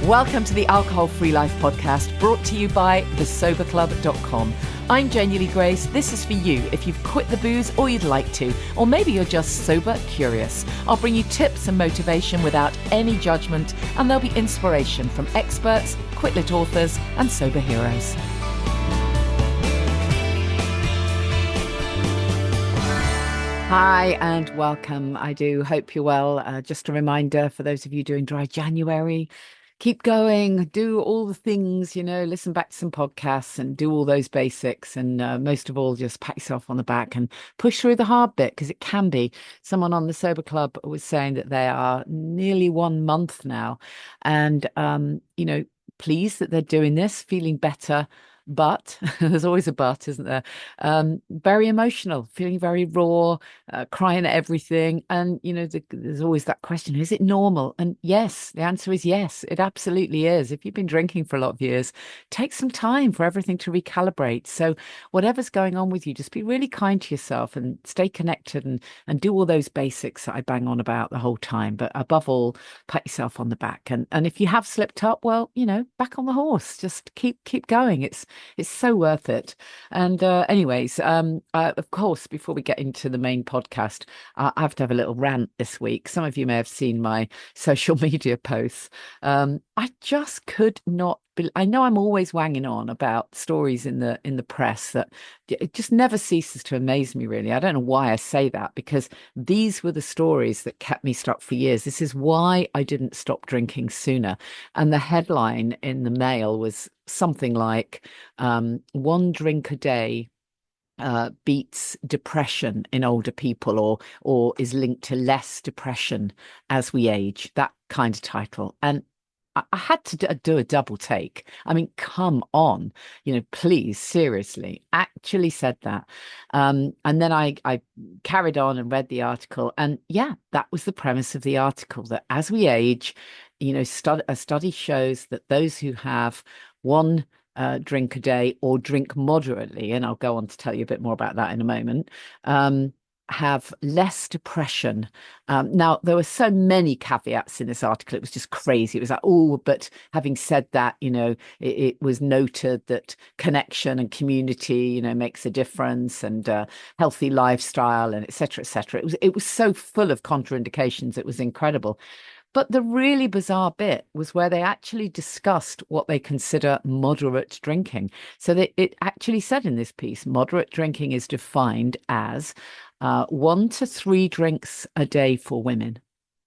Welcome to the Alcohol Free Life podcast, brought to you by thesoberclub.com. I'm Janey Grace. This is for you if you've quit the booze or you'd like to, or maybe you're just sober curious. I'll bring you tips and motivation without any judgment, and there'll be inspiration from experts, quit-lit authors, and sober heroes. Hi and welcome. I do hope you're well. Just a reminder for those of you doing Dry January, keep going, do all the things, listen back to some podcasts and do all those basics. And most of all, just pat yourself on the back and push through the hard bit, because it can be. Someone on the Sober Club was saying that they are nearly 1 month now. And, pleased that they're doing this, feeling better. But there's always a but, isn't there? Very emotional, feeling very raw, crying at everything. And, there's always that question, is it normal? And yes, the answer is yes, it absolutely is. If you've been drinking for a lot of years, take some time for everything to recalibrate. So whatever's going on with you, just be really kind to yourself and stay connected and do all those basics that I bang on about the whole time. But above all, pat yourself on the back. And if you have slipped up, well, back on the horse, just keep going. It's so worth it. And anyways, of course, before we get into the main podcast, I have to have a little rant this week. Some of you may have seen my social media posts. I just could not. I know I'm always wanging on about stories in the press that it just never ceases to amaze me, really. I don't know why I say that, because these were the stories that kept me stuck for years. This is why I didn't stop drinking sooner. And the headline in the Mail was something like, 1 drink a day beats depression in older people, or is linked to less depression as we age. That kind of title. And I had to do a double take. I mean, come on, please, seriously, actually said that. And then I carried on and read the article. And yeah, that was the premise of the article, that as we age, a study shows that those who have 1 drink a day or drink moderately, and I'll go on to tell you a bit more about that in a moment, have less depression. Now, there were so many caveats in this article. It was just crazy. It was like, but having said that, it was noted that connection and community, makes a difference, and healthy lifestyle, and et cetera, et cetera. It was so full of contraindications. It was incredible. But the really bizarre bit was where they actually discussed what they consider moderate drinking. So it actually said in this piece, moderate drinking is defined as 1 to 3 drinks a day for women.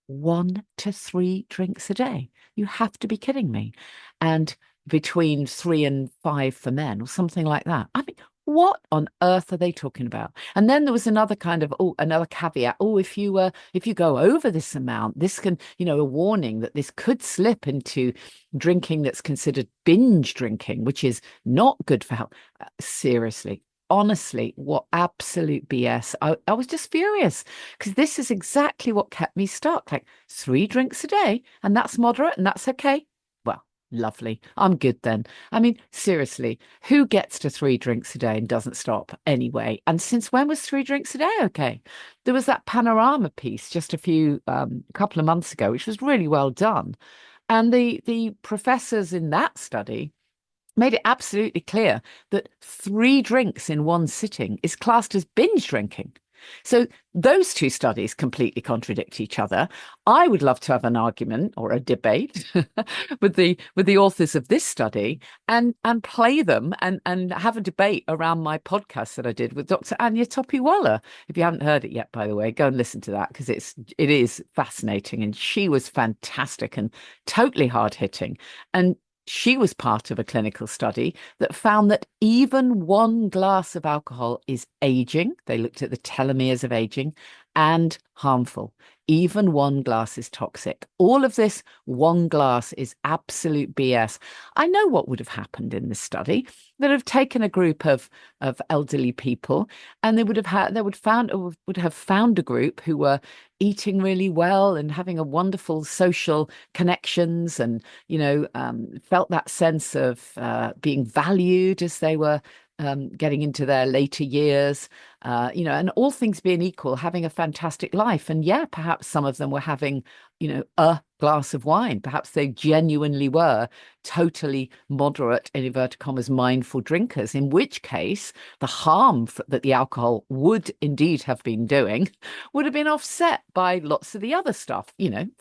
1 to 3 drinks a day. You have to be kidding me. And between 3 and 5 for men, or something like that. I mean, what on earth are they talking about? And then there was another kind of another caveat. If you go over this amount, this can, a warning that this could slip into drinking that's considered binge drinking, which is not good for health. Seriously. Honestly, what absolute BS. I was just furious, because this is exactly what kept me stuck. Like 3 drinks a day, and that's moderate, and that's okay. Well, lovely. I'm good then. I mean, seriously, who gets to 3 drinks a day and doesn't stop anyway? And since when was 3 drinks a day okay? There was that Panorama piece just a couple of months ago, which was really well done. And the professors in that study made it absolutely clear that 3 drinks in 1 sitting is classed as binge drinking. So those 2 studies completely contradict each other. I would love to have an argument or a debate with the authors of this study and play them and have a debate around my podcast that I did with Dr. Anya Topiwala. If you haven't heard it yet, by the way, go and listen to that, because it is fascinating, and she was fantastic and totally hard hitting. And she was part of a clinical study that found that even 1 glass of alcohol is aging. They looked at the telomeres of aging, and harmful. Even 1 glass is toxic. All of this 1 glass is absolute BS. I know what would have happened in this study. They'd have taken a group of elderly people, and they would have found a group who were eating really well and having a wonderful social connections, and felt that sense of being valued as they were getting into their later years, and all things being equal, having a fantastic life. And yeah, perhaps some of them were having, a glass of wine. Perhaps they genuinely were totally moderate, in inverted commas, mindful drinkers, in which case the harm that the alcohol would indeed have been doing would have been offset by lots of the other stuff,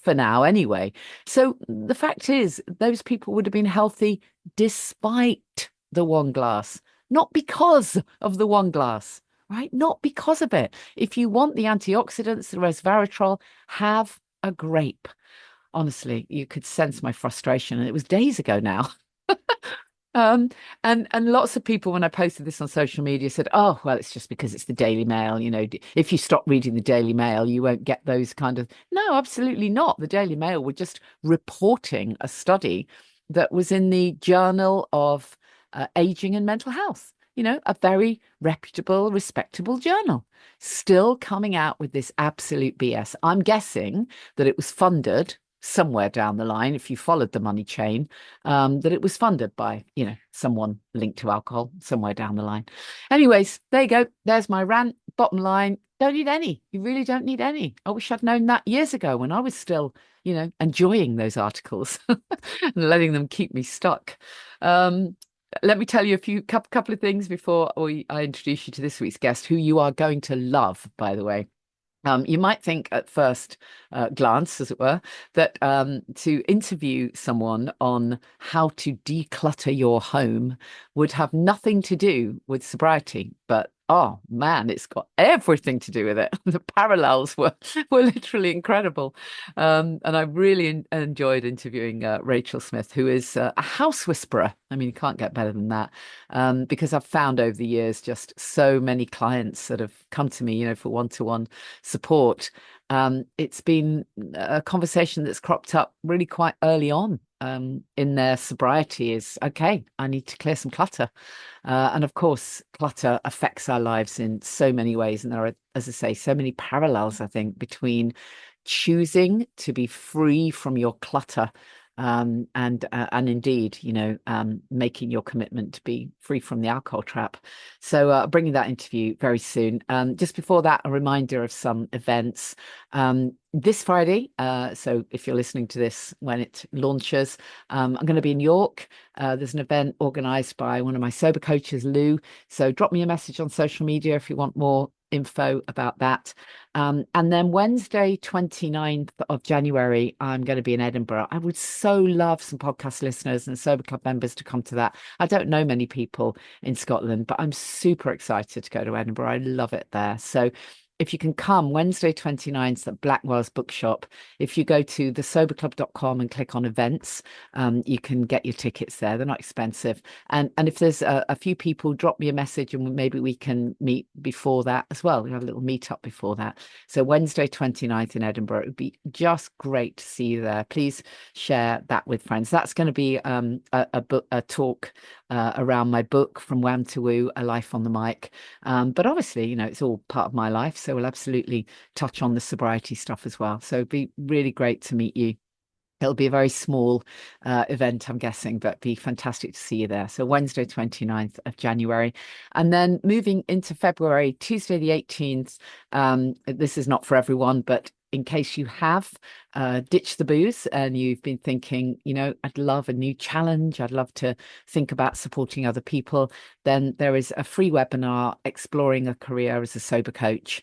for now anyway. So the fact is, those people would have been healthy despite the one glass, not because of the one glass. Right? Not because of it. If you want the antioxidants, the resveratrol, have a grape. Honestly, you could sense my frustration, and it was days ago now. Um, and lots of people, when I posted this on social media, said, "Oh, well, it's just because it's the Daily Mail. If you stop reading the Daily Mail, you won't get those kind of." No, absolutely not. The Daily Mail were just reporting a study that was in the Journal of Aging and Mental Health. A very reputable, respectable journal, still coming out with this absolute BS. I'm guessing that it was funded somewhere down the line, if you followed the money chain, that it was funded by, someone linked to alcohol somewhere down the line. Anyways, there you go. There's my rant. Bottom line, don't need any. You really don't need any. I wish I'd known that years ago when I was still, enjoying those articles and letting them keep me stuck. Let me tell you couple of things before I introduce you to this week's guest, who you are going to love, by the way. You might think at first glance, as it were, that to interview someone on how to declutter your home would have nothing to do with sobriety. But oh man, it's got everything to do with it. The parallels were literally incredible. And I really enjoyed interviewing Rachel Smith, who is a house whisperer. I mean, you can't get better than that. Because I've found over the years just so many clients that have come to me, for one-to-one support. It's been a conversation that's cropped up really quite early on in their sobriety is, okay, I need to clear some clutter. And of course, clutter affects our lives in so many ways. And there are, as I say, so many parallels, I think, between choosing to be free from your clutter and indeed, making your commitment to be free from the alcohol trap. So bringing that interview very soon. Just before that, a reminder of some events. This Friday, so if you're listening to this when it launches, I'm going to be in York. There's an event organised by one of my sober coaches, Lou. So drop me a message on social media if you want more info about that. And then Wednesday, 29th of January, I'm going to be in Edinburgh. I would so love some podcast listeners and Sober Club members to come to that. I don't know many people in Scotland, but I'm super excited to go to Edinburgh. I love it there. So if you can come Wednesday 29th at Blackwells Bookshop, if you go to thesoberclub.com and click on events, you can get your tickets there. They're not expensive. And if there's a few people, drop me a message and maybe we can meet before that as well. We have a little meet up before that. So Wednesday 29th in Edinburgh, it would be just great to see you there. Please share that with friends. That's going to be a talk around my book, From Wham to Woo, A Life on the Mic. But obviously, it's all part of my life. So we'll absolutely touch on the sobriety stuff as well. So it'd be really great to meet you. It'll be a very small event, I'm guessing, but be fantastic to see you there. So Wednesday, 29th of January. And then moving into February, Tuesday, the 18th. This is not for everyone, but in case you have ditched the booze and you've been thinking, I'd love a new challenge, I'd love to think about supporting other people, then there is a free webinar, Exploring a Career as a Sober Coach,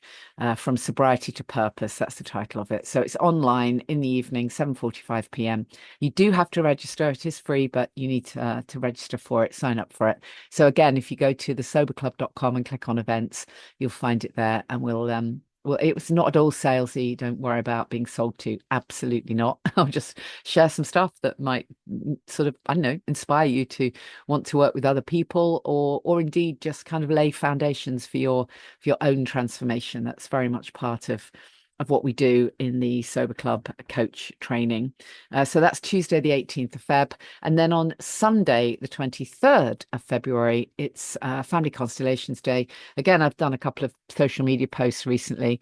From Sobriety to Purpose. That's the title of it. So it's online in the evening, 7:45 p.m. You do have to register. It is free, but you need to register for it, sign up for it. So again, if you go to thesoberclub.com and click on events, you'll find it there, and well, it was not at all salesy. Don't worry about being sold to. Absolutely not. I'll just share some stuff that might sort of, I don't know, inspire you to want to work with other people, or indeed just kind of lay foundations for your own transformation. That's very much part of what we do in the Sober Club coach training. So that's Tuesday, the 18th of Feb. And then on Sunday, the 23rd of February, it's Family Constellations Day. Again, I've done a couple of social media posts recently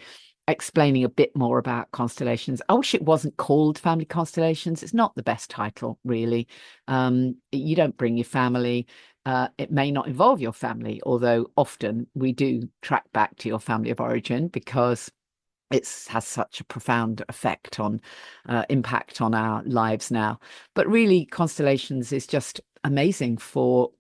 explaining a bit more about constellations. I wish it wasn't called Family Constellations. It's not the best title, really. You don't bring your family. It may not involve your family, although often we do track back to your family of origin because It's has such a profound effect on impact on our lives now. But really, Constellations is just amazing for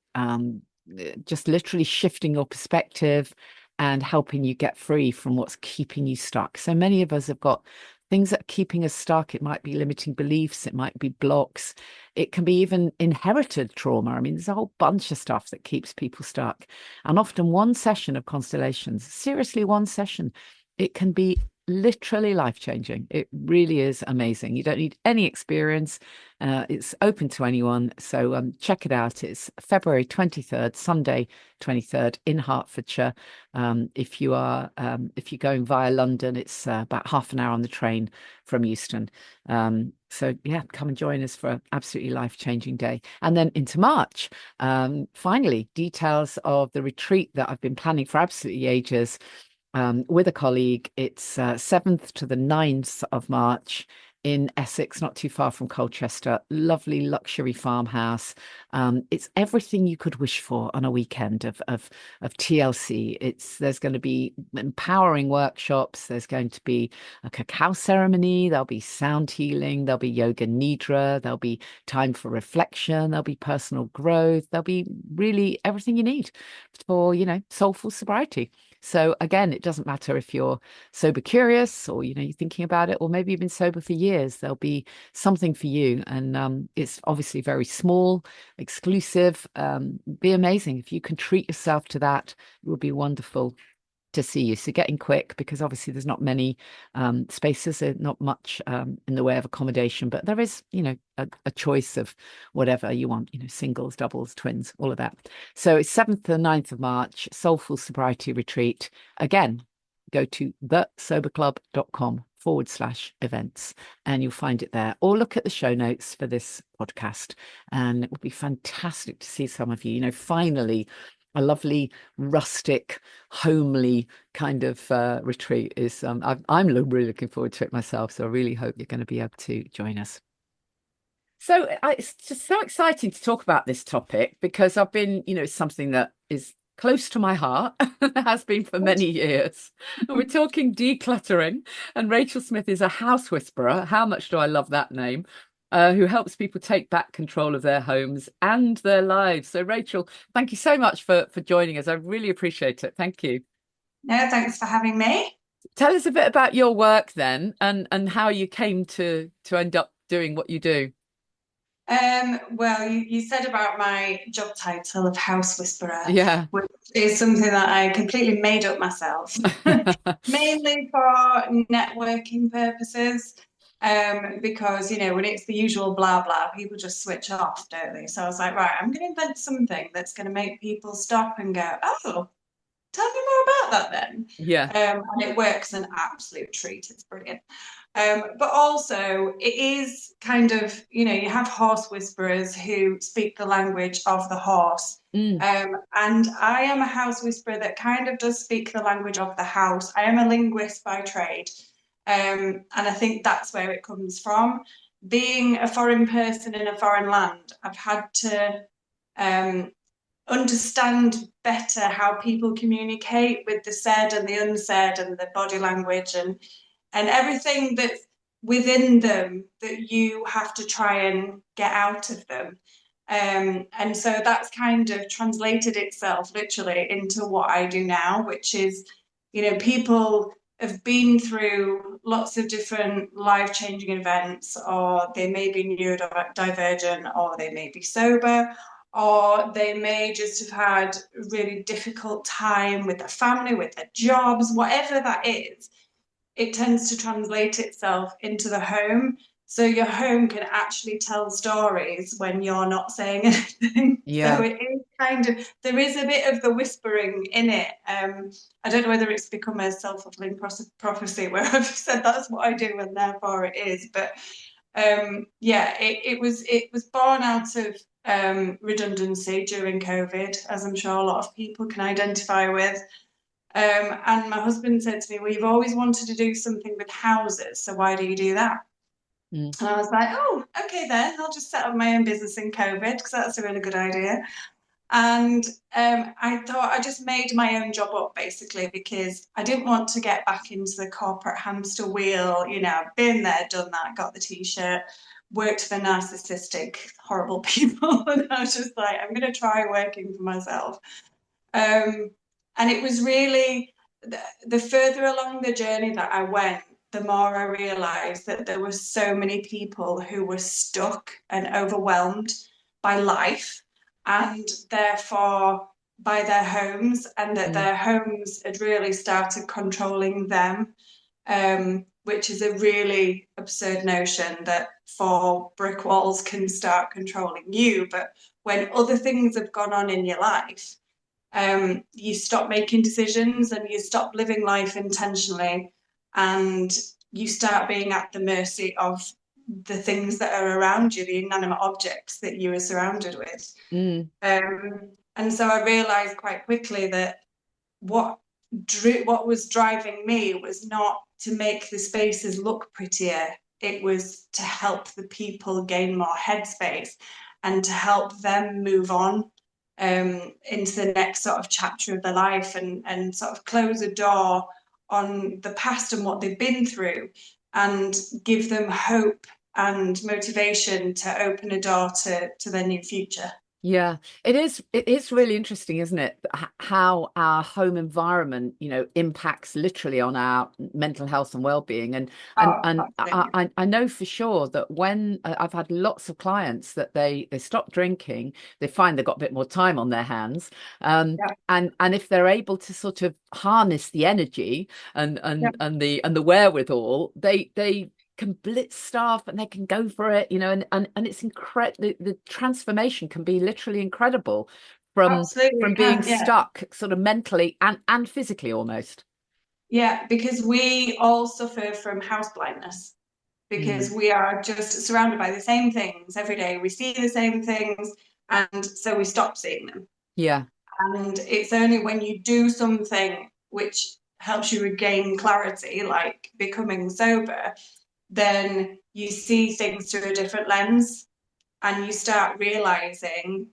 just literally shifting your perspective and helping you get free from what's keeping you stuck. So many of us have got things that are keeping us stuck. It might be limiting beliefs, it might be blocks, it can be even inherited trauma. I mean, there's a whole bunch of stuff that keeps people stuck. And often one session of Constellations, seriously, one session, it can be literally life-changing. It really is amazing. You don't need any experience. It's open to anyone. So check it out. It's February 23rd, Sunday 23rd in Hertfordshire. If you're going via London, it's about half an hour on the train from Euston. So yeah, come and join us for an absolutely life-changing day. And then into March, finally, details of the retreat that I've been planning for absolutely ages with a colleague. It's 7th to the 9th of March in Essex, not too far from Colchester. Lovely luxury farmhouse. It's everything you could wish for on a weekend of TLC. There's going to be empowering workshops. There's going to be a cacao ceremony. There'll be sound healing. There'll be yoga nidra. There'll be time for reflection. There'll be personal growth. There'll be really everything you need for, soulful sobriety. So again, it doesn't matter if you're sober curious or, you're thinking about it, or maybe you've been sober for years, there'll be something for you. And it's obviously very small, exclusive. Be amazing. If you can treat yourself to that, it would be wonderful to see you. So get in quick, because obviously there's not many spaces, not much in the way of accommodation, but there is, a choice of whatever you want, singles, doubles, twins, all of that. So it's 7th to the 9th of March, Soulful Sobriety Retreat. Again, go to thesoberclub.com/events and you'll find it there, or look at the show notes for this podcast, and it will be fantastic to see some of you. Finally a lovely rustic homely kind of retreat is I'm really looking forward to it myself, so I really hope you're going to be able to join us. So it's just so exciting to talk about this topic, because I've been, it's something that is close to my heart has been for many years. And we're talking decluttering, and Rachel Smith is a house whisperer. How much do I love that name? Who helps people take back control of their homes and their lives. So Rachel, thank you so much for joining us. I really appreciate it. Thank you. No, thanks for having me. Tell us a bit about your work then, and how you came to end up doing what you do. Well, you said about my job title of house whisperer, Yeah. which is something that I completely made up myself, mainly for networking purposes. Because when it's the usual blah blah, people just switch off, don't they? So I was like, right, I'm going to invent something that's going to make people stop and go, oh, tell me more about that then. Yeah. And it works an absolute treat. It's brilliant. But also, it is kind of, you have horse whisperers who speak the language of the horse. Mm. And I am a house whisperer that kind of does speak the language of the house. I am a linguist by trade. And I think that's where it comes from. Being a foreign person in a foreign land, I've had to understand better how people communicate with the said and the unsaid and the body language and everything that's within them that you have to try and get out of them. And so that's kind of translated itself literally into what I do now, which is, people have been through lots of different life-changing events, or they may be neurodivergent, or they may be sober, or they may just have had a really difficult time with their family, with their jobs, whatever that is. It tends to translate itself into the home. So your home can actually tell stories when you're not saying anything. Yeah. So it is kind of, there is a bit of the whispering in it. I don't know whether it's become a self-fulfilling prophecy where I've said that's what I do and therefore it is. But yeah, it was born out of redundancy during COVID, as I'm sure a lot of people can identify with. And my husband said to me, well, you've always wanted to do something with houses, so why do you do that? Mm. And I was like, oh, okay then, I'll just set up my own business in COVID, because that's a really good idea. And I thought I just made my own job up basically because I didn't want to get back into the corporate hamster wheel. I've been there, done that, got the t-shirt, worked for narcissistic, horrible people. And I was just like, I'm going to try working for myself. Um, and it was really the further along the journey that I went, the more I realized that there were so many people who were stuck and overwhelmed by life and therefore by their homes, and that Mm. their homes had really started controlling them, which is a really absurd notion that four brick walls can start controlling you. But when other things have gone on in your life, you stop making decisions and you stop living life intentionally, and you start being at the mercy of the things that are around you, the inanimate objects that you are surrounded with. Mm. And so I realized quite quickly that what what was driving me was not to make the spaces look prettier. It was to help the people gain more headspace and to help them move on, into the next sort of chapter of their life, and sort of close a door on the past and what they've been through, and give them hope and motivation to open a door to their new future. Yeah, it is. It is really interesting, isn't it? How our home environment, impacts literally on our mental health and well-being. And Oh, and absolutely. I know for sure that when I've had lots of clients that they stop drinking, they find they've got a bit more time on their hands. Yeah, And if they're able to sort of harness the energy and yeah, the wherewithal, they can blitz stuff and they can go for it, and it's incredible. The transformation can be literally incredible from absolutely. It being can. Yeah. stuck sort of mentally and physically almost. Yeah, because we all suffer from house blindness because Mm. we are just surrounded by the same things every day. We see the same things, and so we stop seeing them. Yeah, And it's only when you do something which helps you regain clarity, like becoming sober, then you see things through a different lens, and you start realizing,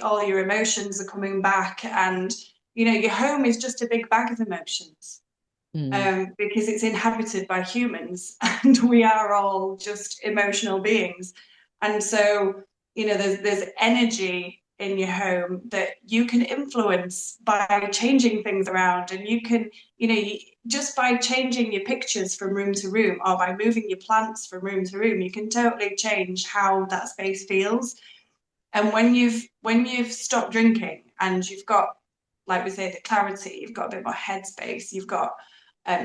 all your emotions are coming back, and your home is just a big bag of emotions, mm. because it's inhabited by humans and we are all just emotional beings. And so, there's energy in your home that you can influence by changing things around. And you can, just by changing your pictures from room to room, or by moving your plants from room to room, you can totally change how that space feels. And when you've stopped drinking and you've got, like we say, the clarity, you've got a bit more headspace, you've got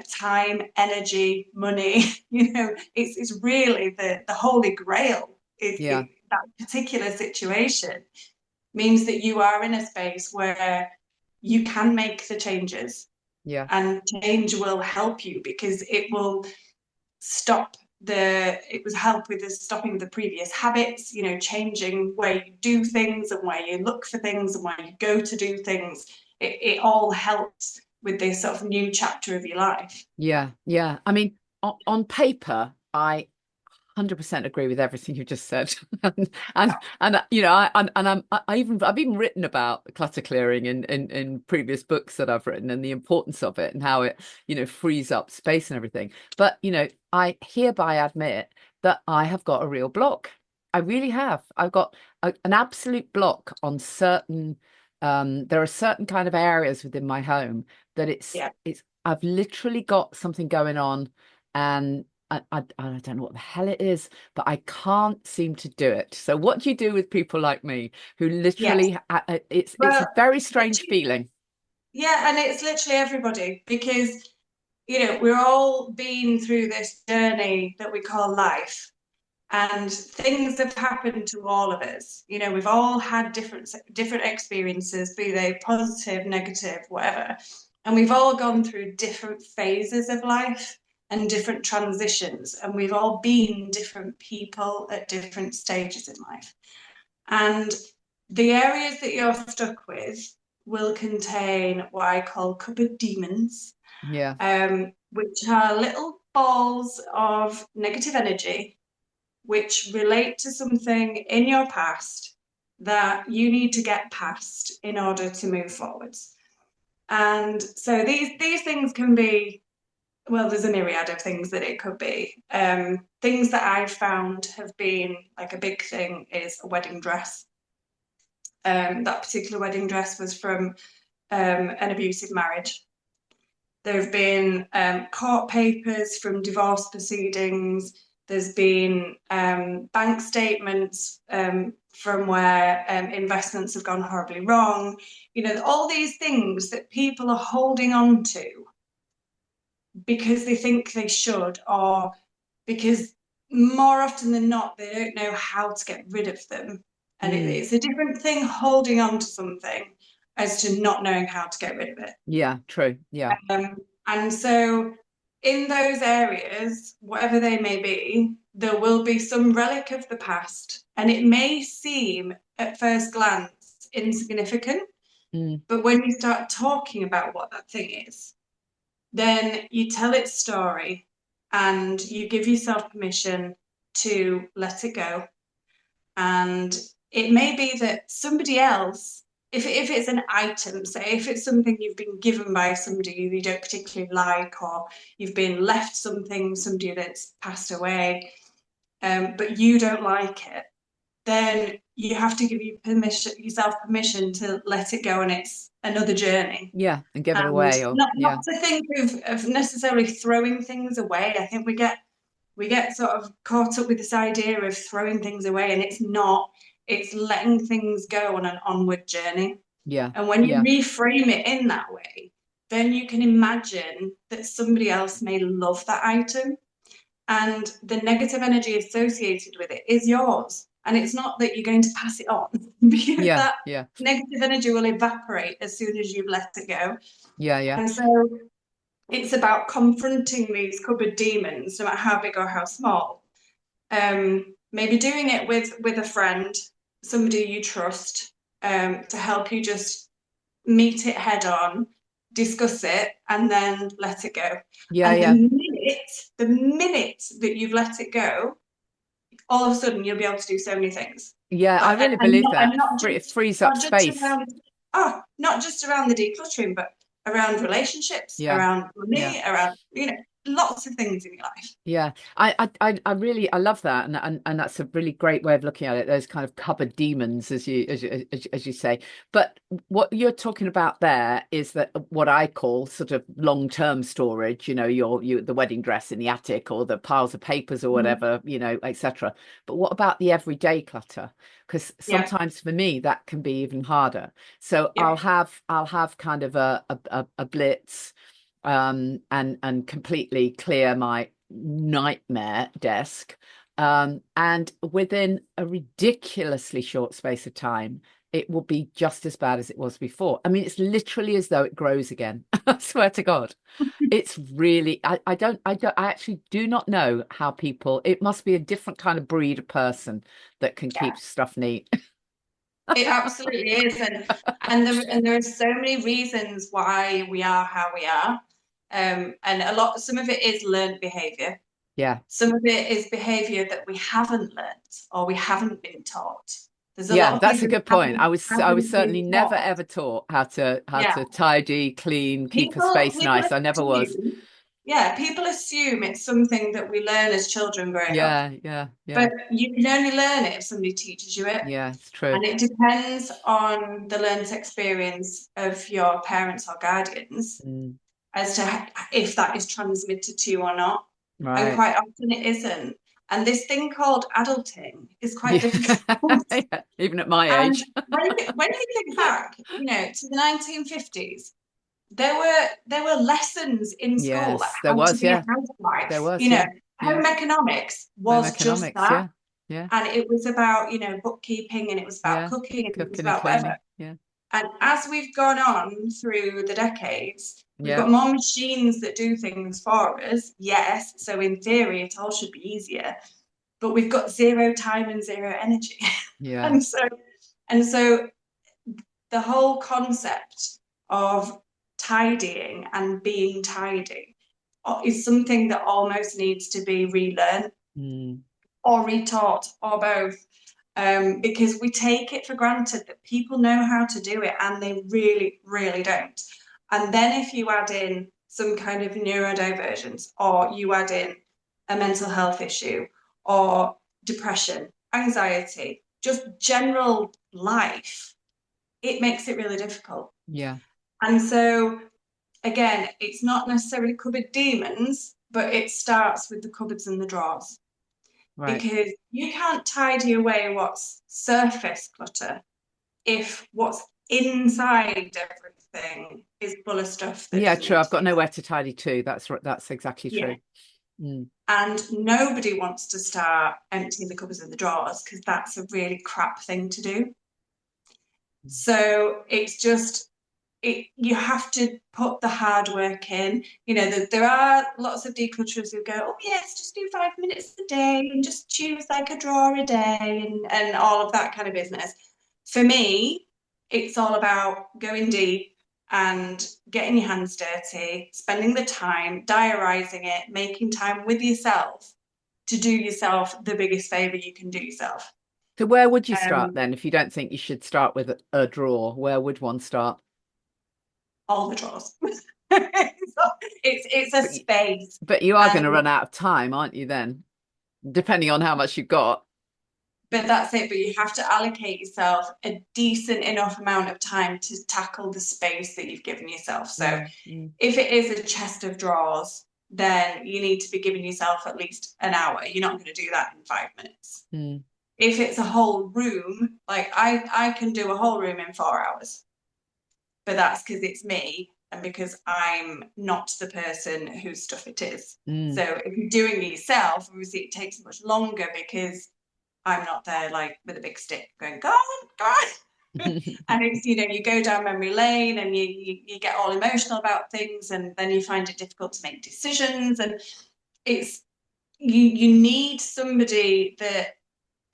time, energy, money. It's really the holy grail. Yeah, That particular situation means that you are in a space where you can make the changes, yeah, and change will help you because stop it was help with the stopping the previous habits, changing where you do things and where you look for things and where you go to do things. It all helps with this sort of new chapter of your life. yeah. I mean, on paper, I 100% agree with everything you just said. And I've even written about clutter clearing in previous books that I've written, and the importance of it and how it, frees up space and everything. But, I hereby admit that I have got a real block. I really have. I've got an absolute block on certain there are certain kind of areas within my home that Yeah. it's I've literally got something going on, and I don't know what the hell it is, but I can't seem to do it. So what do you do with people like me who Yes. literally it's a Well, very strange feeling. yeah, and it's literally everybody because we're all been through this journey that we call life, and things have happened to all of us. We've all had different experiences, be they positive, negative, whatever, and we've all gone through different phases of life and different transitions, and we've all been different people at different stages in life. And the areas that you're stuck with will contain what I call cupboard demons, Yeah. which are little balls of negative energy which relate to something in your past, that you need to get past in order to move forwards. And so these things can be, well, there's a myriad of things that it could be. Things that I've found have been like a big thing is a wedding dress. That particular wedding dress was from an abusive marriage. There have been court papers from divorce proceedings. There's been bank statements from where investments have gone horribly wrong. You know, all these things that people are holding on to because they think they should, or because more often than not, they don't know how to get rid of them. And it's a different thing holding on to something as to not knowing how to get rid of it. Yeah, true. Yeah. And so in those areas, whatever they may be, there will be some relic of the past. And it may seem at first glance insignificant, but when you start talking about what that thing is, then you tell its story and you give yourself permission to let it go. And it may be that somebody else, if it's an item, say if it's something you've been given by somebody you don't particularly like, or you've been left somebody that's passed away, but you don't like it, then you have to give yourself permission to let it go, and it's another journey. Yeah, and give it And away, or not to think of necessarily throwing things away. I think we get sort of caught up with this idea of throwing things away, and it's not. It's letting things go on an onward journey. Yeah. And when you reframe it in that way, then you can imagine that somebody else may love that item, and the negative energy associated with it is yours. And it's not that you're going to pass it on, because that negative energy will evaporate as soon as you've let it go. And so it's about confronting these cupboard demons, no matter how big or how small. Maybe doing it with a friend, somebody you trust, to help you just meet it head on, discuss it, and then let it go. The minute that you've let it go, all of a sudden you'll be able to do so many things. I really believe that. It frees up space. Not just around the decluttering, but around relationships, around money, around, lots of things in your life. Yeah, I really love that, and that's a really great way of looking at it. Those kind of cupboard demons, as you say. But what you're talking about there is that what I call sort of long-term storage. You know, the wedding dress in the attic, or the piles of papers, or whatever, etc. But what about the everyday clutter? Because sometimes for me that can be even harder. So I'll have kind of a blitz. And completely clear my nightmare desk. And within a ridiculously short space of time, it will be just as bad as it was before. I mean, it's literally as though it grows again. I swear to God. It's really, I actually do not know how people, it must be a different kind of breed of person that can keep stuff neat. It absolutely is. And there are so many reasons why we are how we are. And some of it is learned behavior. Yeah. Some of it is behavior that we haven't learned or we haven't been taught. There's a lot of that's a people good point. I was certainly never ever taught how to tidy, clean, keep a space nice. I never was. Yeah, people assume it's something that we learn as children growing up. Yeah. But you can only learn it if somebody teaches you it. Yeah, it's true. And it depends on the learned experience of your parents or guardians as to if that is transmitted to you or not. Right. And quite often it isn't. And this thing called adulting is quite difficult. Even at my age. when you think back, to the 1950s, there were lessons in school, like how to be a housewife. There was, home economics was just that. Yeah. And it was about, bookkeeping, and it was about cooking, and it was about whatever. Yeah. And as we've gone on through the decades, we've got more machines that do things for us. Yes. So in theory, it all should be easier. But we've got zero time and zero energy. Yeah. and so the whole concept of tidying and being tidy is something that almost needs to be relearned or retaught or both. because we take it for granted that people know how to do it and they really, really don't. And then if you add in some kind of neurodivergence, or you add in a mental health issue, or depression, anxiety, just general life, it makes it really difficult. Yeah. And so, again, it's not necessarily cupboard demons, but it starts with the cupboards and the drawers Right. because you can't tidy away what's surface clutter if what's inside everything is full of stuff that Yeah, doesn't true. need I've to got be nowhere there. to tidy to. That's exactly Yeah. true. Mm. And nobody wants to start emptying the cupboards and the drawers because that's a really crap thing to do. So it's just you have to put the hard work in. There are lots of declutterers who go, oh yes, just do 5 minutes a day and just choose like a drawer a day and all of that kind of business. For me, it's all about going deep and getting your hands dirty, spending the time, diarising it, making time with yourself to do yourself the biggest favour you can do yourself. So where would you start Um, then if you don't think you should start with a drawer? Where would one start? all the drawers. it's a But space. but you are going to And run out of time, aren't you then? Depending on how much you've got. but that's it. But you have to allocate yourself a decent enough amount of time to tackle the space that you've given yourself. So Mm, mm, if it is a chest of drawers, then you need to be giving yourself at least an hour. You're not going to do that in 5 minutes. mm. If it's a whole room, like I can do a whole room in 4 hours, but that's because it's me and because I'm not the person whose stuff it is. Mm. So if you're doing it yourself, obviously it takes much longer because I'm not there like with a big stick going, go on, go on. And it's, you go down memory lane and you get all emotional about things and then you find it difficult to make decisions. And it's you need somebody that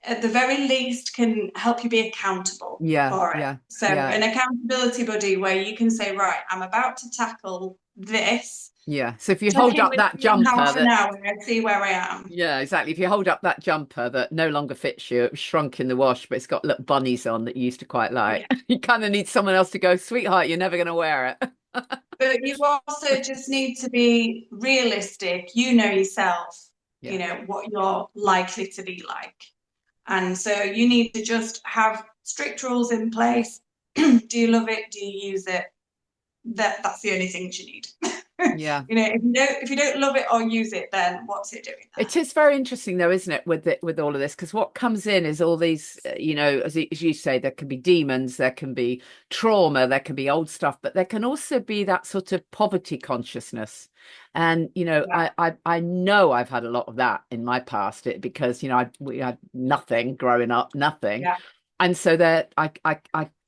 at the very least can help you be accountable Yeah, for it. yeah, So yeah, an accountability buddy where you can say, right, I'm about to tackle this. yeah. So if you Check hold in up with that me in jumper half an that, hour and see where I am. yeah, exactly. If you hold up that jumper that no longer fits you, it was shrunk in the wash, but it's got little bunnies on that you used to quite like. Yeah. You kind of need someone else to go, sweetheart, you're never going to wear it. But you also just need to be realistic. You know yourself, Yeah. what you're likely to be like. And so you need to just have strict rules in place. Do you love it? Do you use it? That's the only things you need. Yeah. If you don't love it or use it, then what's it doing It is very interesting though, isn't it, with all of this? Because what comes in is all these, as you say, there can be demons, there can be trauma, there can be old stuff, but there can also be that sort of poverty consciousness. And there? I know I've had a lot of that in my past, because we had nothing growing up, nothing, Yeah, and so that I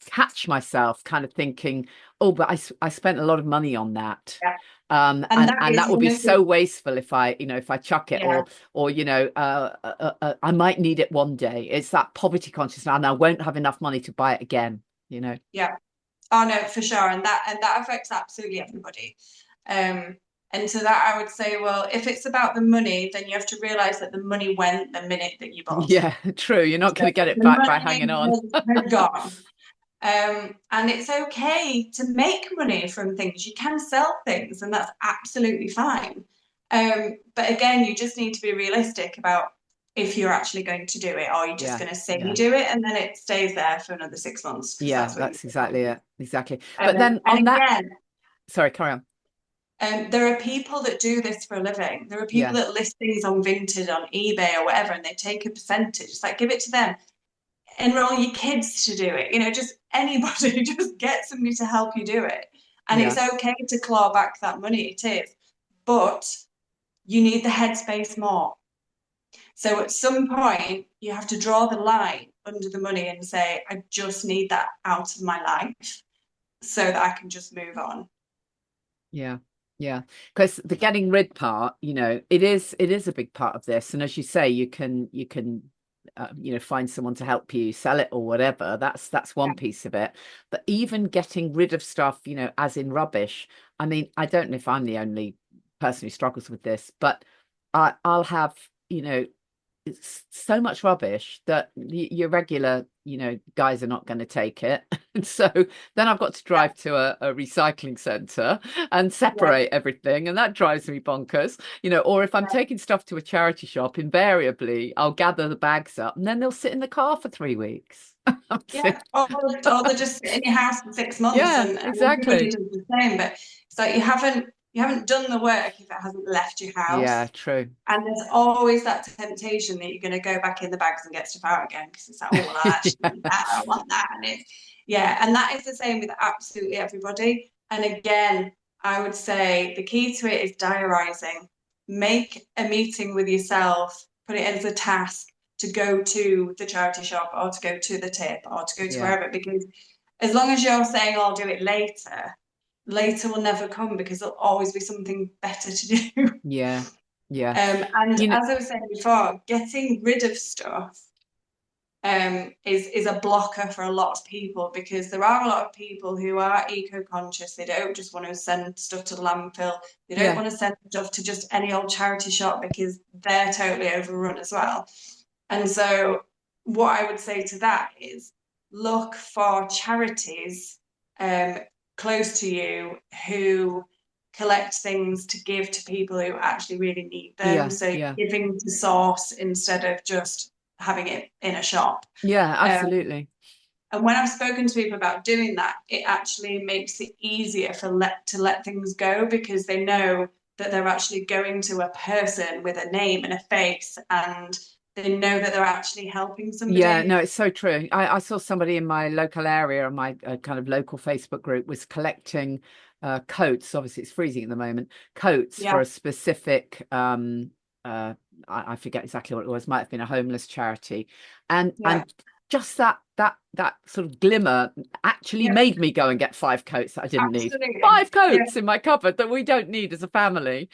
catch myself kind of thinking, oh, but I spent a lot of money on that. yeah. And And that and is that would be one of so the, wasteful if I chuck it, yeah, or I might need it one day. It's that poverty consciousness, and I won't have enough money to buy it again. yeah. Oh no, for sure. And that affects absolutely everybody. Um, and to that I would say, well, if it's about the money, then you have to realize that the money went the minute that you bought it. Yeah, true. You're not So going to get it the back by money hanging on. has gone. And it's okay to make money from things. You can sell things, and that's absolutely fine. But again, you just need to be realistic about if you're actually going to do it, or you're just Yeah, going to say you yeah, do it and then it stays there for another 6 months because yeah. that's what you That's do. exactly it. Exactly. But then And on that, again, sorry, carry on. there are people that do this for a living. There are people Yeah, that list things on Vinted, on eBay, or whatever, and they take a percentage. It's like give it to them. Enroll your kids to do it. Just anybody, just get somebody to help you do it. And yeah, it's okay to claw back that money, it is. But you need the headspace more. So at some point, you have to draw the line under the money and say, I just need that out of my life so that I can just move on. yeah, yeah. Because the getting rid part, it is a big part of this. And as you say, you can find someone to help you sell it or whatever. That's Yeah. one piece of it. But even getting rid of stuff, as in rubbish. I mean, I don't know if I'm the only person who struggles with this, but I'll have it's so much rubbish that your regular, guys are not going to take it. And so then I've got to Yeah, drive to a recycling centre and yeah, separate everything. And that drives me bonkers, or if I'm taking stuff to a charity shop, invariably I'll gather the bags up and then they'll sit in the car for 3 weeks. I'm yeah. sick. Or they just sit in your house for 6 months, Yeah, and everybody exactly. does the same. But it's like you haven't done the work if it hasn't left your Yeah, house. true. And there's always that temptation that you're going to go back in the bags and get stuff out again because it's like, oh, well, I actually Yeah. need that. I want that. And yeah. And that is the same with absolutely everybody. And again, I would say the key to it is diarising. Make a meeting with yourself, put it as a task to go to the charity shop or to go to the tip or to go to Yeah. wherever, because as long as you're saying, I'll do it later, later will never come because there'll always be something better to do. Yeah. Yeah. And You know, as I was saying before, getting rid of stuff is a blocker for a lot of people, because there are a lot of people who are eco-conscious. They don't just want to send stuff to the landfill. They don't yeah. want to send stuff to just any old charity shop because they're totally overrun as well. And so what I would say to that is look for charities um, close to you who collect things to give to people who actually really need them. Yeah. So Yeah. giving to source instead of just having it in a shop. Yeah, Um, absolutely. and when I've spoken to people about doing that, it actually makes it easier to let things go, because they know that they're actually going to a person with a name and a face, and they know that they're actually helping Yeah, somebody. no, it's so true. I saw somebody in my local area, on my kind of local Facebook group, was collecting coats. Obviously, it's freezing at the moment. Coats for Yeah, a specific, uh, I forget exactly what it was. Might have been a homeless charity, yeah, and just that sort of glimmer actually yeah, made me go and get 5 coats that I didn't need. absolutely. Five Yeah, coats in my cupboard that we don't need as a family,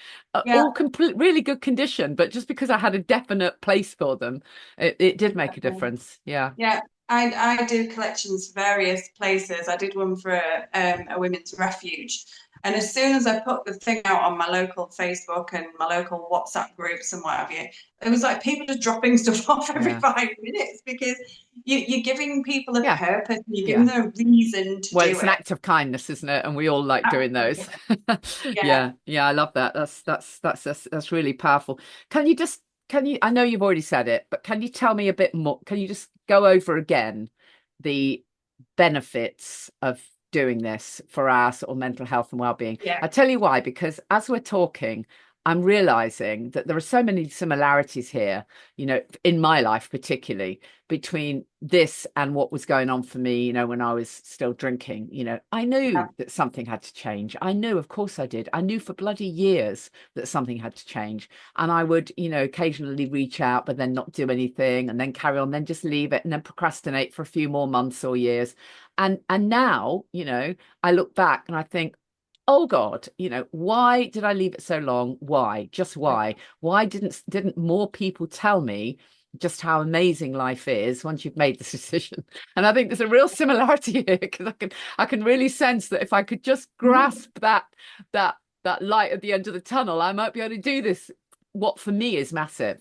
yeah, all complete, really good condition, but just because I had a definite place for them, it did make a exactly. difference. Yeah. Yeah, I do collections for various places. I did one for a women's refuge. And as soon as I put the thing out on my local Facebook and my local WhatsApp groups and what have you, it was like people just dropping stuff off every Yeah. 5 minutes, because you're giving people a Yeah. purpose, and you're giving Yeah. them a reason to Well, do it's an it. act of kindness, isn't it? And we all like doing those. Absolutely. Yeah. Yeah. Yeah. I love that. That's really powerful. Can you just, I know you've already said it, but can you tell me a bit more? Can you just go over again the benefits of doing this for our sort of mental health and well-being? Yeah. I tell you why, because as we're talking, I'm realizing that there are so many similarities here, in my life, particularly between this and what was going on for me, when I was still drinking. I Yeah. knew that something had to change. I knew, of course I did. I knew for bloody years that something had to change. And I would, occasionally reach out, but then not do anything, and then carry on, then just leave it, and then procrastinate for a few more months or years. And now, I look back and I think, oh God, why did I leave it so long? Why? Just why? Why didn't more people tell me just how amazing life is once you've made this decision? And I think there's a real similarity here, because I can really sense that if I could just Mhm. grasp that light at the end of the tunnel, I might be able to do this. What for me is massive.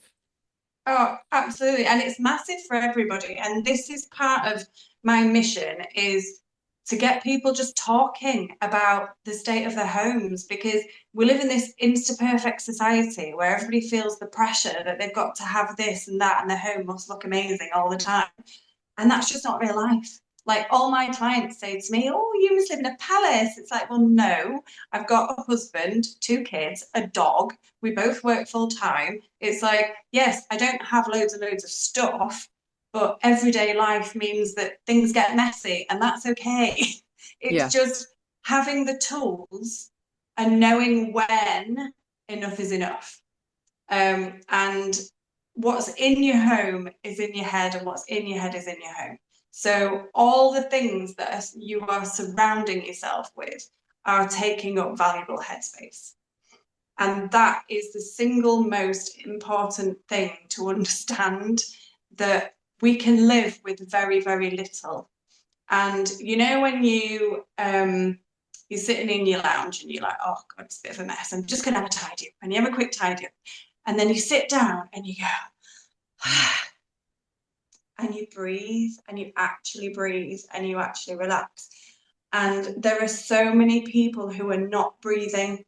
Oh, absolutely. And it's massive for everybody. And this is part of my mission, is to get people just talking about the state of their homes, because we live in this insta perfect society where everybody feels the pressure that they've got to have this and that, and their home must look amazing all the time. And that's just not real life. Like, all my clients say to me, oh, you must live in a palace. It's like, well, no, I've got a husband, 2 kids, a dog. We both work full time. It's like, yes, I don't have loads and loads of stuff, but everyday life means that things get messy, and that's okay. It's Yeah, just having the tools and knowing when enough is enough. And what's in your home is in your head, and what's in your head is in your home. So all the things that you are surrounding yourself with are taking up valuable headspace. And that is the single most important thing to understand, that we can live with very, very little. And when you're sitting in your lounge and you're like, oh God, it's a bit of a mess. I'm just gonna have a tidy up. And you have a quick tidy up. And then you sit down and you go, and you breathe and you actually breathe and you actually relax. And there are so many people who are not breathing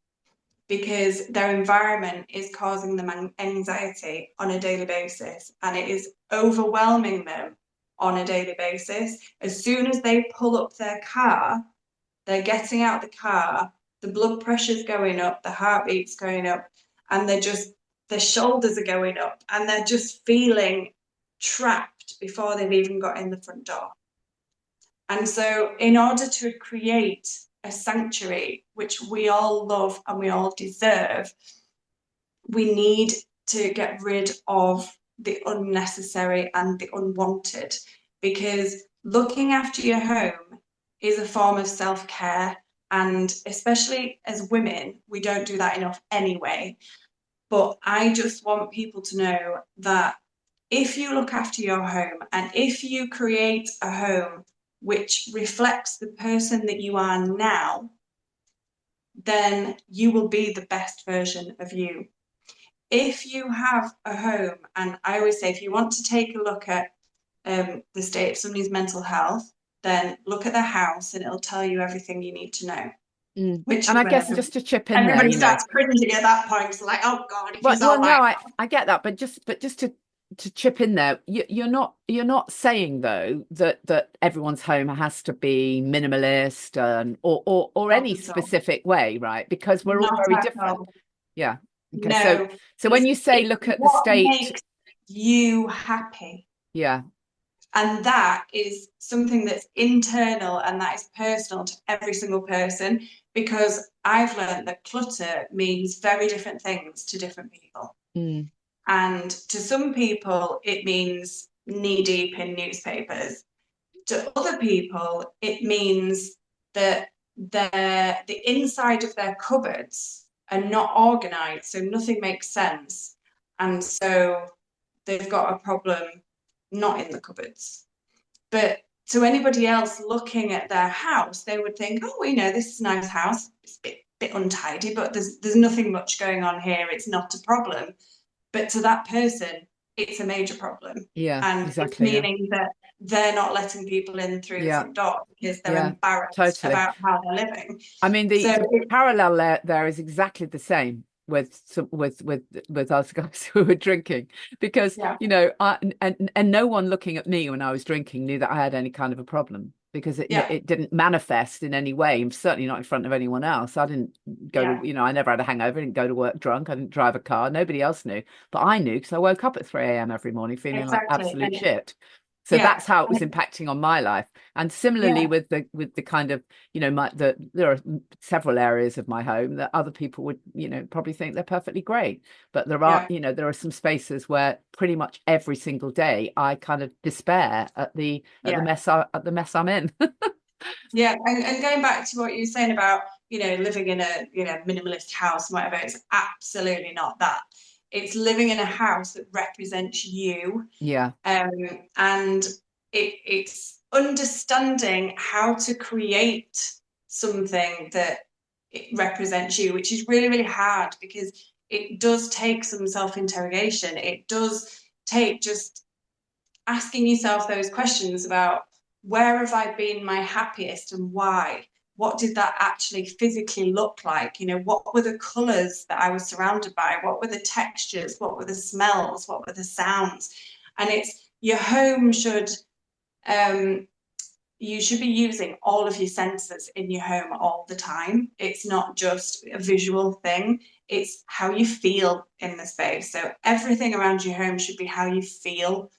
because their environment is causing them anxiety on a daily basis, and it is overwhelming them on a daily basis. As soon as they pull up their car, they're getting out the car, the blood pressure's going up, the heartbeat's going up, and their shoulders are going up, and they're just feeling trapped before they've even got in the front door. And so, in order to create a sanctuary, which we all love and we all deserve, we need to get rid of the unnecessary and the unwanted, because looking after your home is a form of self-care. And especially as women, we don't do that enough anyway. But I just want people to know that if you look after your home and if you create a home which reflects the person that you are now, then you will be the best version of you. If you have a home, and I always say, if you want to take a look at the state of somebody's mental health, then look at their house and it'll tell you everything you need to know. Which And is I when guess just to chip in there, everybody you know, starts cringing at that point. It's like, oh God, if you well, saw no, my I get that, but just to chip in there, you're not saying though that everyone's home has to be minimalist and or house any at all. specific way, right? Because we're all Not very at different. all. Yeah. Okay. So No. so when It's you say it's look at the what state, makes you happy. yeah, And that is something that's internal and that is personal to every single person, because I've learned that clutter means very different things to different people. mm, And to some people, it means knee deep in newspapers. To other people, it means that the inside of their cupboards are not organized, so nothing makes sense. And so they've got a problem not in the cupboards. But to anybody else looking at their house, they would think, oh, this is a nice house. It's a bit untidy, but there's nothing much going on here. It's not a problem. But to that person, it's a major problem. yeah, And it's exactly, yeah, meaning that they're not letting people in through the yeah, front door because they're yeah, embarrassed totally. about how they're living. I mean, So, the parallel there is exactly the same with us guys who were drinking, because yeah, and no one looking at me when I was drinking knew that I had any kind of a problem, because yeah, it didn't manifest in any way, and certainly not in front of anyone else. I didn't go yeah, to, I never had a hangover, I didn't go to work drunk, I didn't drive a car, nobody else knew, but I knew because I woke up at 3 a.m. every morning feeling like exactly. absolute And shit. So yeah, that's how it was and impacting on my life. And similarly yeah, with the kind of, there are several areas of my home that other people would, probably think they're perfectly great. But yeah, there are some spaces where pretty much every single day I kind of despair yeah. at the mess I'm in. Yeah, and going back to what you were saying about, living in a, minimalist house and whatever, it's absolutely not that. It's living in a house that represents you. Yeah. Um, and it's understanding how to create something that it represents you, which is really, really hard, because it does take some self-interrogation. It does take just asking yourself those questions about, where have I been my happiest and why? What did that actually physically look like? What were the colours that I was surrounded by? What were the textures? What were the smells? What were the sounds? And it's your home um, you should be using all of your senses in your home all the time. It's not just a visual thing, it's how you feel in the space. So everything around your home should be how you feel,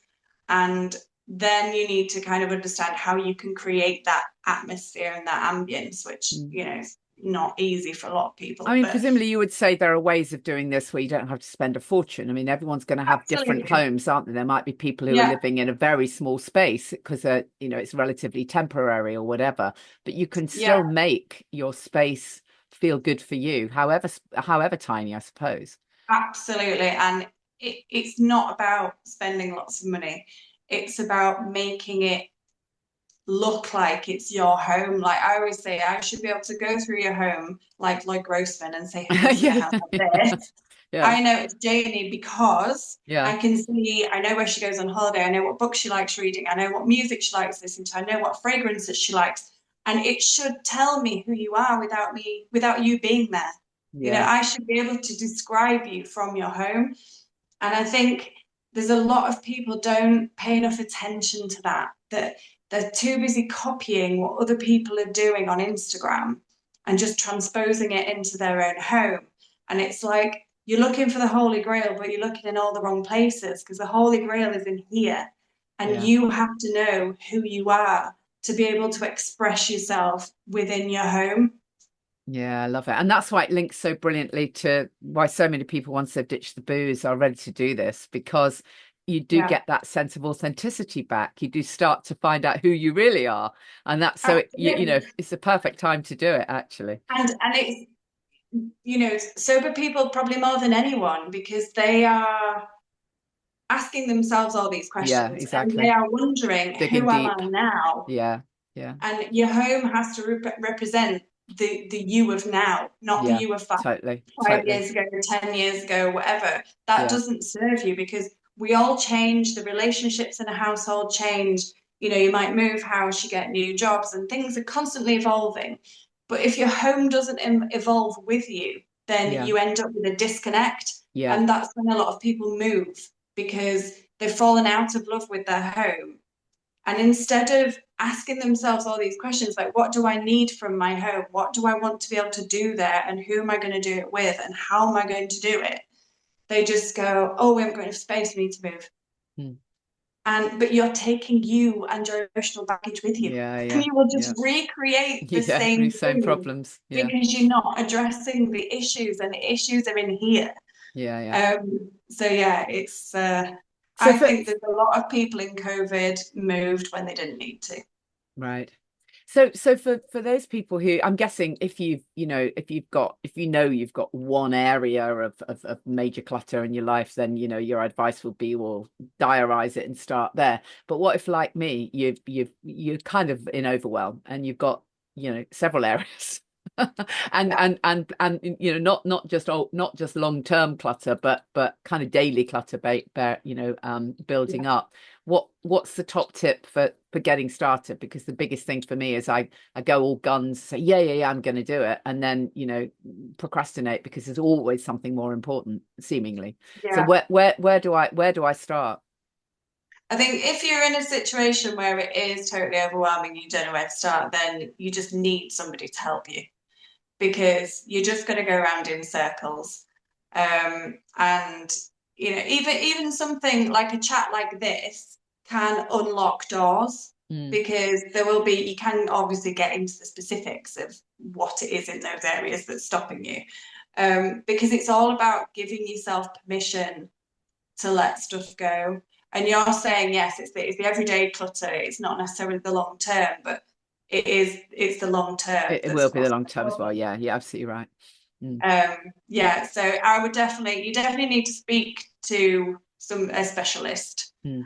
and then you need to kind of understand how you can create that atmosphere and that ambience, which, Mm. is not easy for a lot of I people, mean, but presumably you would say there are ways of doing this where you don't have to spend a fortune. I mean, everyone's going to have different absolutely. homes, aren't they? There might be people who are Yeah, living in a very small space because, it's relatively temporary or whatever, but you can yeah, still make your space feel good for you, however tiny, I suppose. absolutely. And it's not about spending lots of money. It's about making it look like it's your home. Like I always say, I should be able to go through your home like Lloyd Grossman and say, have you ever seen a Yeah, house like this? Yeah. I know it's Janey because Yeah. I know where she goes on holiday. I know what books she likes reading. I know what music she likes listening to. I know what fragrances she likes. And it should tell me who you are without you being there. You know, Yeah. I should be able to describe you from your home. And I think there's a lot of people don't pay enough attention to that they're too busy copying what other people are doing on Instagram and just transposing it into their own home. And it's like you're looking for the Holy Grail, but you're looking in all the wrong places because the Holy Grail is in here. And Yeah. you have to know who you are to be able to express yourself within your home. Yeah, I love it. And that's why it links so brilliantly to why so many people, once they've ditched the booze, are ready to do this, because you do Yeah, get that sense of authenticity back. You do start to find out who you really are. And that's so, absolutely. it's the perfect time to do it, actually. And it's, you know, sober people probably more than anyone because they are asking themselves all these Yeah, questions and they exactly. are wondering, Digging who am I deep. now? Yeah. Yeah. And your home has to represent the you of now, not the Yeah. you of Totally. 5 Totally. years ago, 10 years ago, whatever. That Yeah. doesn't serve you because we all change, the relationships in a household change. You know, you might move house, you get new jobs, and things are constantly evolving. But if your home doesn't evolve with you, then Yeah. you end up with a disconnect. Yeah. And that's when a lot of people move because they've fallen out of love with their home. And instead of asking themselves all these questions, like, what do I need from my home? What do I want to be able to do there? And who am I going to do it with? And how am I going to do it? They just go, oh, we haven't got enough space, we need to move. Mm. But you're taking you and your emotional baggage with you. Yeah. And Yeah. you will just Yeah. recreate the Yeah. same Same thing problems. Yeah. because you're not addressing the issues, and the issues are in here. Yeah. Yeah. So yeah, it's So I for think there's a lot of people in COVID moved when they didn't need to. Right. So for those people who, I'm guessing, if you've got one area of major clutter in your life, then your advice would be, well, diarize it and start there. But what if, like me, you're kind of in overwhelm and you've got, several areas. And not just long-term clutter, but kind of daily clutter, building up. What's the top tip for getting started? Because the biggest thing for me is I go all guns, say yeah, I'm going to do it, and then procrastinate because there's always something more important, seemingly. So Yeah. where do I start? I think if you're in a situation where it is totally overwhelming, you don't know where to start, then you just need somebody to help you because you're just going to go around in circles. And even something like a chat like this can unlock doors Mm, because you can obviously get into the specifics of what it is in those areas that's stopping you. Because it's all about giving yourself permission to let stuff go. And you're saying, yes, it's the everyday clutter. It's not necessarily the long term, but it's the long term it will that's be the what's long term as well. important. Yeah, you're absolutely right. Mm, Yeah, so you definitely need to speak to a specialist. mm,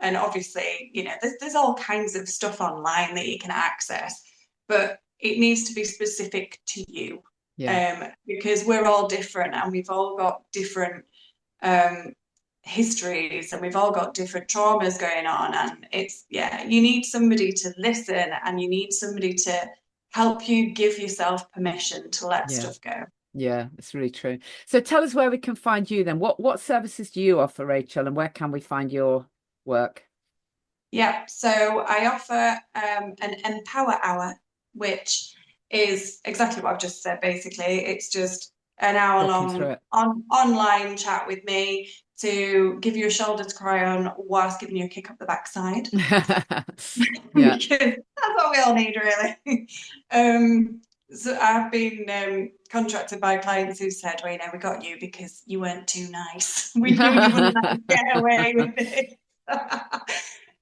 And obviously, there's all kinds of stuff online that you can access, but it needs to be specific to you. yeah. Because we're all different and we've all got different um, histories and we've all got different traumas going on. And you need somebody to listen and you need somebody to help you give yourself permission to let Yeah. stuff go. Yeah, it's really true. So tell us where we can find you then. What services do you offer, Rachel, and where can we find your work? Yeah, so I offer an Empower Hour, which is exactly what I've just said. Basically, it's just an hour Walking through long it. online chat with me to give you a shoulder to cry on whilst giving you a kick up the backside. Yeah. Because that's what we all need, really. So I've been contracted by clients who said, well, we got you because you weren't too nice. We knew you wouldn't let us get away with it.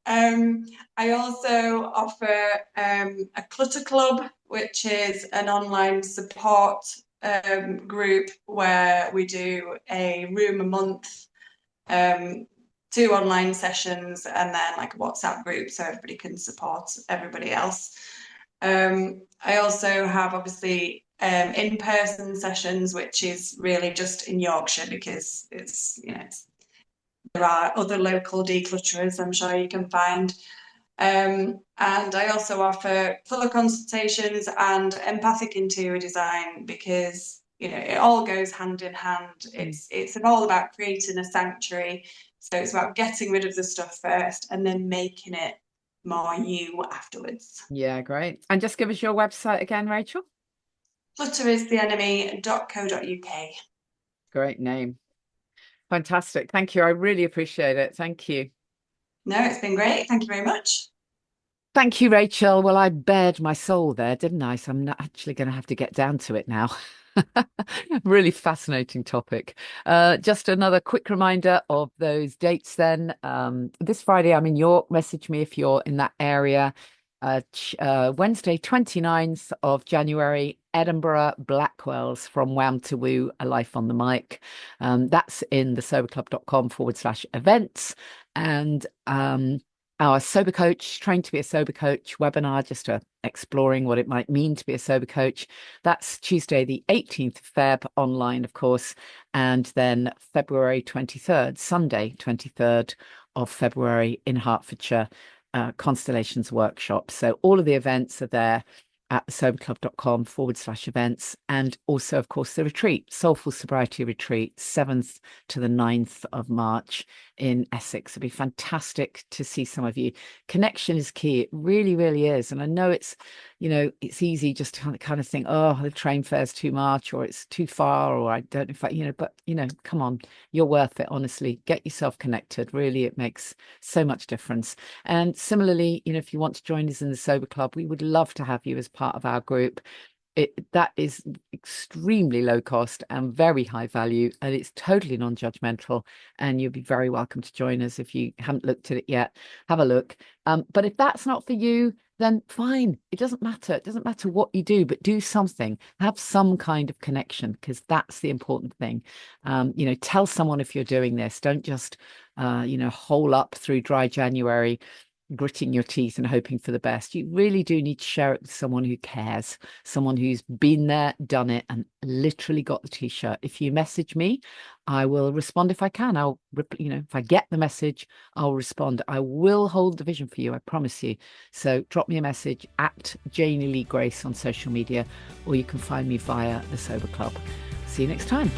I also offer a clutter club, which is an online support group where we do a room a month, um, 2 online sessions, and then like a WhatsApp group so everybody can support everybody else. I also have obviously in-person sessions, which is really just in Yorkshire because there are other local declutterers I'm sure you can find. And I also offer colour consultations and empathic interior design because it all goes hand in hand. It's all about creating a sanctuary. So it's about getting rid of the stuff first and then making it more you afterwards. Yeah, great. And just give us your website again, Rachel. clutteristheenemy.co.uk. Great name. Fantastic. Thank you. I really appreciate it. Thank you. No, it's been great. Thank you very much. Thank you, Rachel. Well, I bared my soul there, didn't I? So I'm not actually going to have to get down to it now. Really fascinating topic. Just another quick reminder of those dates then. This Friday, I'm in York. Message me if you're in that area. Wednesday, 29th of January, Edinburgh Blackwells, From Wham to Woo, A Life on the Mic. That's in the soberclub.com/events. And our sober coach, trained to be a sober coach webinar, just exploring what it might mean to be a sober coach. That's Tuesday, the 18th of Feb, online, of course. And then February 23rd, Sunday, 23rd of February in Hertfordshire, Constellations workshop. So all of the events are there at soberclub.com/events. And also, of course, the retreat, Soulful Sobriety Retreat, 7th to the 9th of March in Essex. It'd be fantastic to see some of you. Connection is key. It really, really is. And I know it's easy just to kind of think, oh, the train fare's too much, or it's too far, or I don't know if but come on, you're worth it. Honestly, get yourself connected. Really, it makes so much difference. And similarly, if you want to join us in the Sober Club, we would love to have you as part of our group. That is extremely low cost and very high value, and it's totally non-judgmental, and you'll be very welcome to join us. If you haven't looked at it yet, have a look. But if that's not for you, then fine. It doesn't matter. It doesn't matter what you do, but do something. Have some kind of connection, because that's the important thing. Tell someone if you're doing this. Don't just hole up through dry January, gritting your teeth and hoping for the best. You really do need to share it with someone who cares, someone who's been there, done it, and literally got the t-shirt. If you message me, I will respond if I can. If I get the message, I'll respond. I will hold the vision for you, I promise you. So drop me a message at Janey Lee Grace on social media, or you can find me via the Sober Club. See you next time.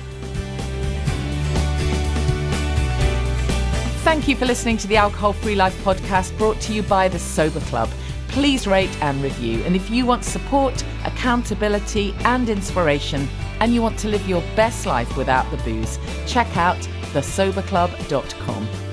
Thank you for listening to the Alcohol Free Life podcast, brought to you by the Sober Club. Please rate and review. And if you want support, accountability and inspiration, and you want to live your best life without the booze, check out thesoberclub.com.